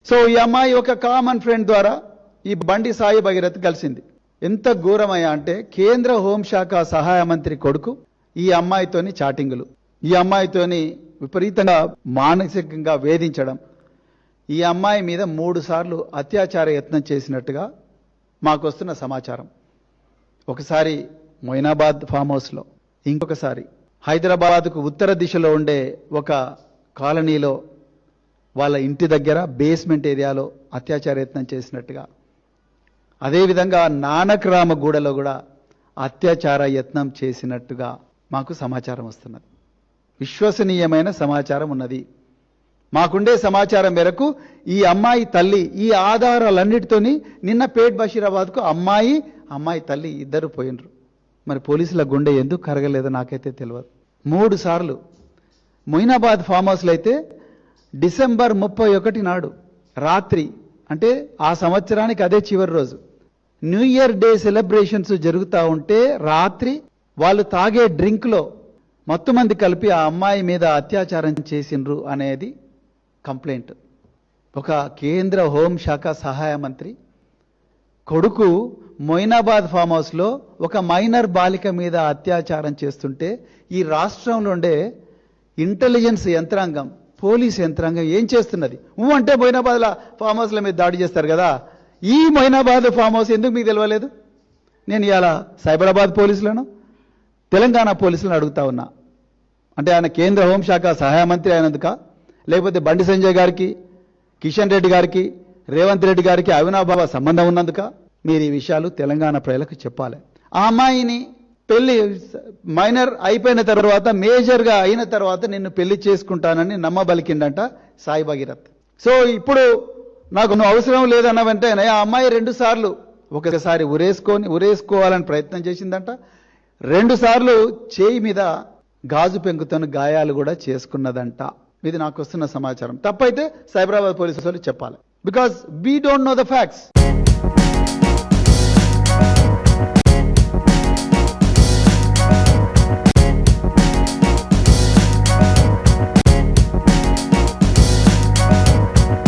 So ఈ అమ్మాయి ఒక కామన్ ఫ్రెండ్ ద్వారా ఈ బండి సాయి భగీరథ్ కలిసింది. ఎంత ఘోరమయ్యా అంటే కేంద్ర హోంశాఖ సహాయ మంత్రి కొడుకు ఈ అమ్మాయితోని చాటింగులు, ఈ అమ్మాయితోని విపరీతంగా మానసికంగా వేధించడం, ఈ అమ్మాయి మీద 3 సార్లు అత్యాచార యత్నం చేసినట్టుగా మాకు వస్తున్న సమాచారం. ఒకసారి మొయినాబాద్ ఫామ్ హౌస్లో, ఇంకొకసారి హైదరాబాద్కు ఉత్తర దిశలో ఉండే ఒక కాలనీలో వాళ్ళ ఇంటి దగ్గర బేస్మెంట్ ఏరియాలో అత్యాచార యత్నం చేసినట్టుగా, అదేవిధంగా నానక్రామగూడలో కూడా అత్యాచార యత్నం చేసినట్టుగా మాకు సమాచారం వస్తున్నది. విశ్వసనీయమైన సమాచారం ఉన్నది. మాకుండే సమాచారం మేరకు ఈ అమ్మాయి తల్లి ఈ ఆధారాలన్నిటితోని నిన్న పేట్ బషీరాబాద్కు అమ్మాయి తల్లి ఇద్దరు పోయినరు. మరి పోలీసుల గుండె ఎందుకు కరగలేదో నాకైతే తెలియదు. 3 సార్లు మొయినాబాద్ ఫామ్ హౌస్లో అయితే డిసెంబర్ 31 నాడు రాత్రి, అంటే ఆ సంవత్సరానికి అదే చివరి రోజు, న్యూ ఇయర్ డే సెలబ్రేషన్స్ జరుగుతూ ఉంటే రాత్రి వాళ్ళు తాగే డ్రింక్లో మత్తుమంది కలిపి ఆ అమ్మాయి మీద అత్యాచారం చేసిండ్రు అనేది కంప్లైంట్. ఒక కేంద్ర హోంశాఖ సహాయ మంత్రి కొడుకు మొయినాబాద్ ఫామ్ హౌస్లో ఒక మైనర్ బాలిక మీద అత్యాచారం చేస్తుంటే ఈ రాష్ట్రంలో ఉండే ఇంటెలిజెన్స్ యంత్రాంగం, పోలీస్ యంత్రాంగం ఏం చేస్తున్నది? అంటే మొయినాబాద్ ఫామ్ హౌస్ల మీద దాడి చేస్తారు కదా, ఈ మొయినాబాద్ ఫామ్ హౌస్ ఎందుకు మీకు తెలియలేదు? నేను ఇవాళ సైబరాబాద్ పోలీసులను, తెలంగాణ పోలీసులను అడుగుతా ఉన్నా. అంటే ఆయన కేంద్ర హోంశాఖ సహాయ మంత్రి అయినందుక, లేకపోతే బండి సంజయ్ గారికి, కిషన్ రెడ్డి గారికి, రేవంత్ రెడ్డి గారికి అవినాభావ సంబంధం ఉన్నందుక? మీరు ఈ విషయాలు తెలంగాణ ప్రజలకు చెప్పాలి. ఆ అమ్మాయిని పెళ్లి మైనర్ అయిపోయిన తర్వాత, మేజర్గా అయిన తర్వాత నిన్ను పెళ్లి చేసుకుంటానని నమ్మబలికిండంట సాయి భగీరథ్. సో ఇప్పుడు నాకు నువ్వు అవసరం లేదన్న వెంటనే ఆ అమ్మాయి 2 సార్లు, ఒకసారి ఉరేసుకోవాలని ప్రయత్నం చేసిందంట, 2 సార్లు చేయి మీద గాజు పెంకుతో గాయాలు కూడా చేసుకున్నదంట. ఇది నాకు వస్తున్న సమాచారం. తప్పైతే సైబరాబాద్ పోలీసు వాళ్ళు చెప్పాలి. Because we don't know the facts.